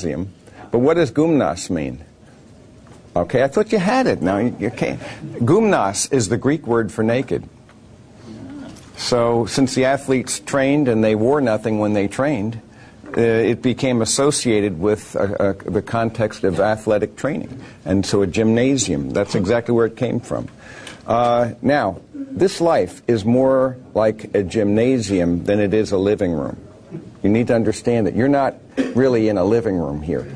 But what does gymnos mean? Okay, I thought you had it. Now you can't. Gymnos is the Greek word for naked. So since the athletes trained and they wore nothing when they trained, it became associated with the context of athletic training. And so a gymnasium, that's exactly where it came from. Now, this life is more like a gymnasium than it is a living room. You need to understand that you're not really in a living room here.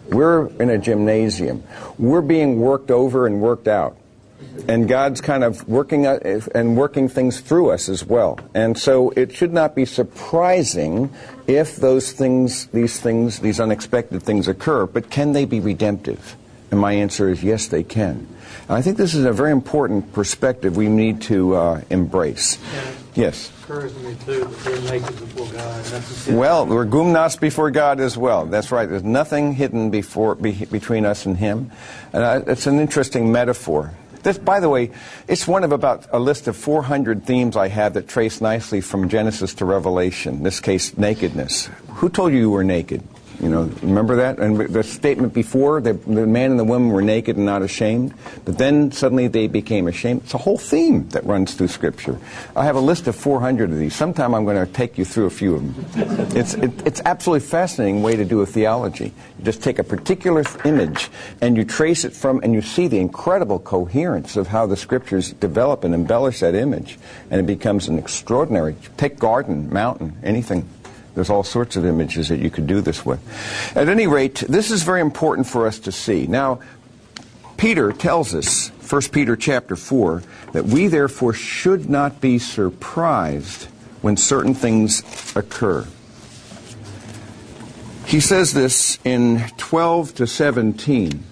We're in a gymnasium. We're being worked over and worked out. And God's kind of working things through us as well. And so it should not be surprising if these unexpected things occur. But can they be redemptive? And my answer is yes, they can. And I think this is a very important perspective we need to embrace. Yes? Encouraging me too that we're naked before God. Well, we're gymnos before God as well. That's right. There's nothing hidden between us and Him. And it's an interesting metaphor. This, by the way, it's one of about a list of 400 themes I have that trace nicely from Genesis to Revelation. In this case, nakedness. Who told you were naked? You know, remember that? And the statement before, the man and the woman were naked and not ashamed. But then suddenly they became ashamed. It's a whole theme that runs through Scripture. I have a list of 400 of these. Sometime I'm going to take you through a few of them. It's absolutely fascinating way to do a theology. You just take a particular image and you trace it from, and you see the incredible coherence of how the Scriptures develop and embellish that image. And it becomes an extraordinary, take garden, mountain, anything. There's all sorts of images that you could do this with. At any rate, this is very important for us to see. Now, Peter tells us, 1 Peter chapter 4, that we therefore should not be surprised when certain things occur. He says this in 12 to 17.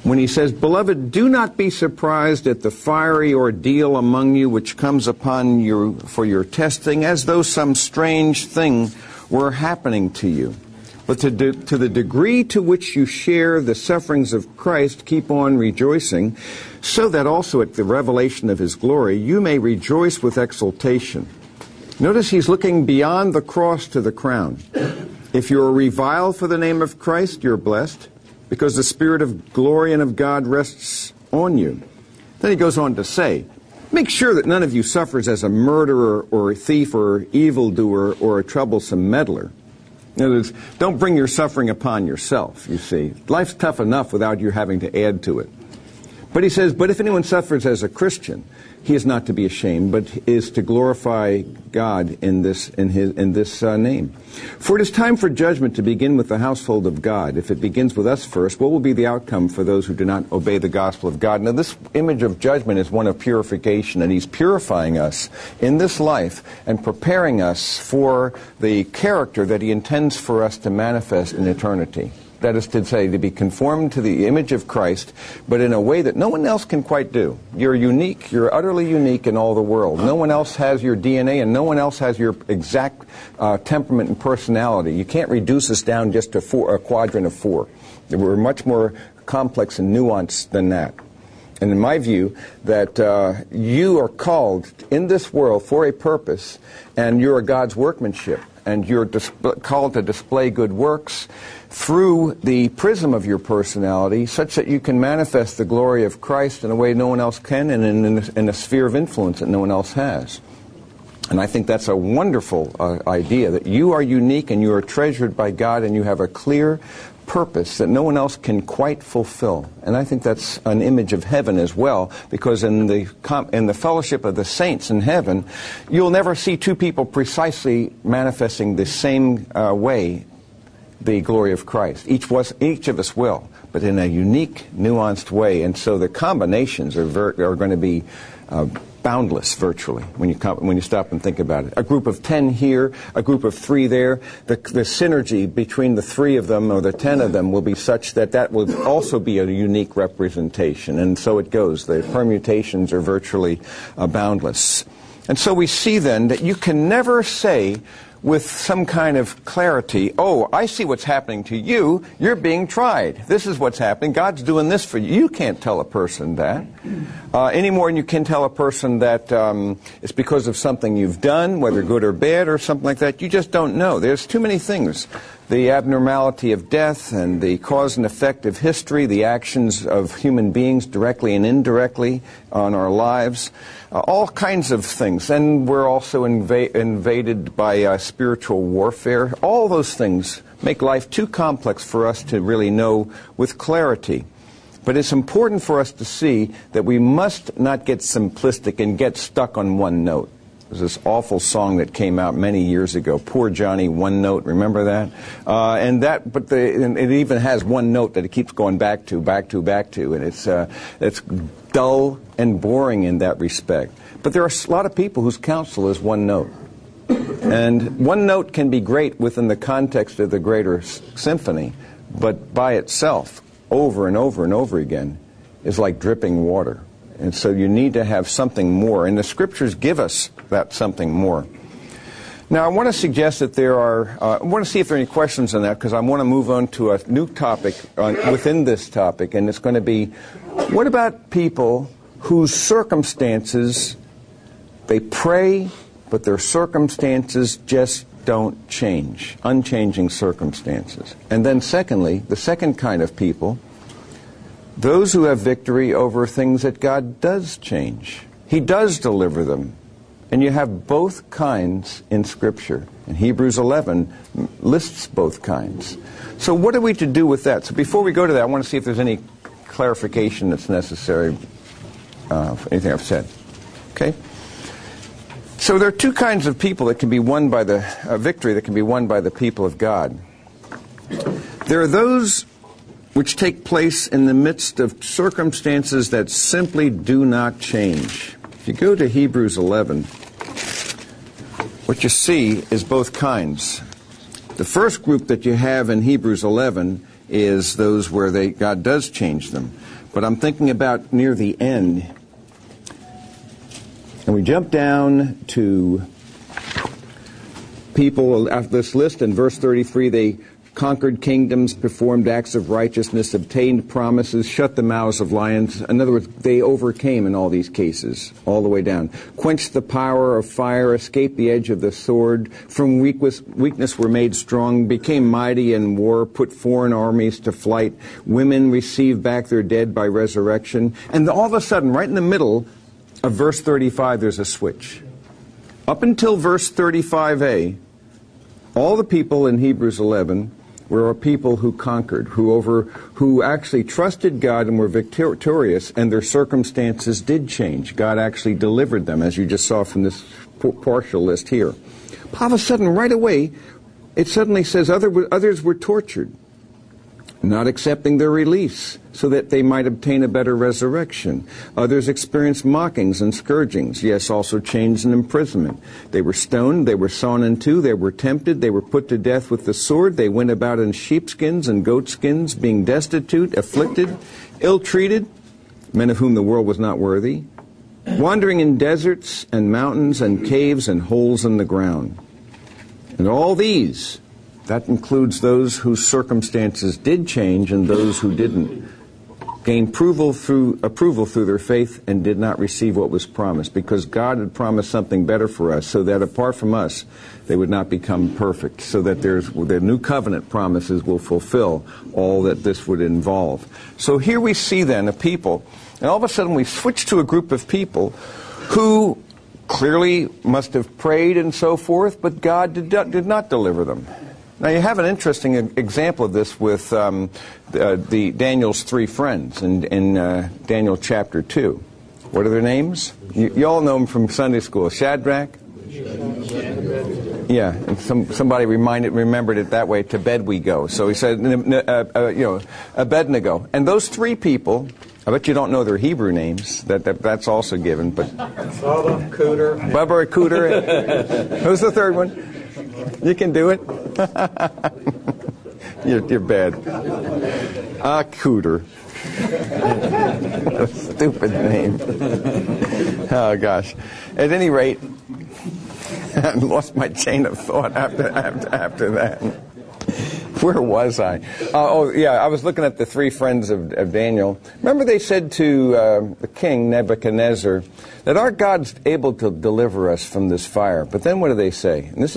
When he says, "Beloved, do not be surprised at the fiery ordeal among you which comes upon you for your testing, as though some strange thing were happening to you. But to the degree to which you share the sufferings of Christ, keep on rejoicing, so that also at the revelation of His glory you may rejoice with exultation." Notice he's looking beyond the cross to the crown. If you are reviled for the name of Christ, you're blessed, because the Spirit of glory and of God rests on you. Then he goes on to say, make sure that none of you suffers as a murderer or a thief or evildoer or a troublesome meddler. In other words, don't bring your suffering upon yourself, you see. Life's tough enough without you having to add to it. But he says, but if anyone suffers as a Christian, he is not to be ashamed, but is to glorify God in this name. For it is time for judgment to begin with the household of God. If it begins with us first, what will be the outcome for those who do not obey the gospel of God? Now, this image of judgment is one of purification, and He's purifying us in this life and preparing us for the character that He intends for us to manifest in eternity. That is to say, to be conformed to the image of Christ, but in a way that no one else can quite do. You're unique. You're utterly unique in all the world. No one else has your DNA, and no one else has your exact temperament and personality. You can't reduce us down just to a quadrant of 4. We're much more complex and nuanced than that. And in my view, that you are called in this world for a purpose, and you're God's workmanship, and you're called to display good works through the prism of your personality, such that you can manifest the glory of Christ in a way no one else can, and in a sphere of influence that no one else has. And I think that's a wonderful idea, that you are unique and you are treasured by God, and you have a clear purpose that no one else can quite fulfill. And I think that's an image of heaven as well, because in the fellowship of the saints in heaven, you'll never see two people precisely manifesting the same way the glory of Christ. Each of us will, but in a unique, nuanced way. And so the combinations are going to be boundless, virtually, when you stop and think about it. A group of 10 here, a group of 3 there. The synergy between the 3 of them or the 10 of them will be such that will also be a unique representation. And so it goes. The permutations are virtually boundless. And so we see then that you can never say with some kind of clarity, oh, I see what's happening to you. You're being tried. This is what's happening. God's doing this for you. You can't tell a person that. Any more than you can tell a person that it's because of something you've done, whether good or bad or something like that. You just don't know. There's too many things the abnormality of death and the cause and effect of history, the actions of human beings directly and indirectly on our lives, all kinds of things. And we're also invaded by spiritual warfare. All those things make life too complex for us to really know with clarity. But it's important for us to see that we must not get simplistic and get stuck on one note. There's this awful song that came out many years ago, Poor Johnny, One Note. Remember that? And it even has one note that it keeps going back to, and it's dull and boring in that respect. But there are a lot of people whose counsel is one note. And one note can be great within the context of the greater symphony, but by itself, over and over and over again, is like dripping water. And so you need to have something more. And the Scriptures give us that something more. Now, I want to suggest that I want to see if there are any questions on that, because I want to move on to a new topic within this topic. And it's going to be, what about people whose circumstances, they pray, but their circumstances just don't change, unchanging circumstances. And then secondly, the second kind of people, those who have victory over things that God does change. He does deliver them. And you have both kinds in Scripture. And Hebrews 11 lists both kinds. So what are we to do with that? So before we go to that, I want to see if there's any clarification that's necessary for anything I've said. Okay? So there are two kinds of people that can be won by the victory that can be won by the people of God. There are those which take place in the midst of circumstances that simply do not change. If you go to Hebrews 11, what you see is both kinds. The first group that you have in Hebrews 11 is those where God does change them. But I'm thinking about near the end. And we jump down to people after this list in verse 33. They conquered kingdoms, performed acts of righteousness, obtained promises, shut the mouths of lions. In other words, they overcame in all these cases, all the way down. Quenched the power of fire, escaped the edge of the sword, from weakness were made strong, became mighty in war, put foreign armies to flight. Women received back their dead by resurrection. And all of a sudden, right in the middle of verse 35, there's a switch. Up until verse 35a, all the people in Hebrews 11 were a people who conquered, who actually trusted God and were victorious, and their circumstances did change. God actually delivered them, as you just saw from this partial list here. All of a sudden, right away, it suddenly says others were tortured, not accepting their release, so that they might obtain a better resurrection. Others experienced mockings and scourgings, yes, also chains and imprisonment. They were stoned, they were sawn in two, they were tempted, they were put to death with the sword, they went about in sheepskins and goatskins, being destitute, afflicted, ill-treated, men of whom the world was not worthy, wandering in deserts and mountains and caves and holes in the ground. And all these, that includes those whose circumstances did change and those who didn't, gained approval through their faith and did not receive what was promised, because God had promised something better for us, so that apart from us, they would not become perfect, so that the new covenant promises will fulfill all that this would involve. So here we see then a people, and all of a sudden we switch to a group of people who clearly must have prayed and so forth, but God did not deliver them. Now, you have an interesting example of this with Daniel's three friends in Daniel chapter 2. What are their names? You all know them from Sunday school. Shadrach? Yeah, and somebody remembered it that way. To bed we go. So he said, Abednego. And those three people, I bet you don't know their Hebrew names. That's also given. But Bubba Cooter. Who's the third one? You can do it. You're bad. Cooter. What a stupid name. Oh, gosh. At any rate, I lost my chain of thought after that. Where was I? I was looking at the three friends of Daniel. Remember they said to the king, Nebuchadnezzar, that our God's able to deliver us from this fire. But then what do they say? And this is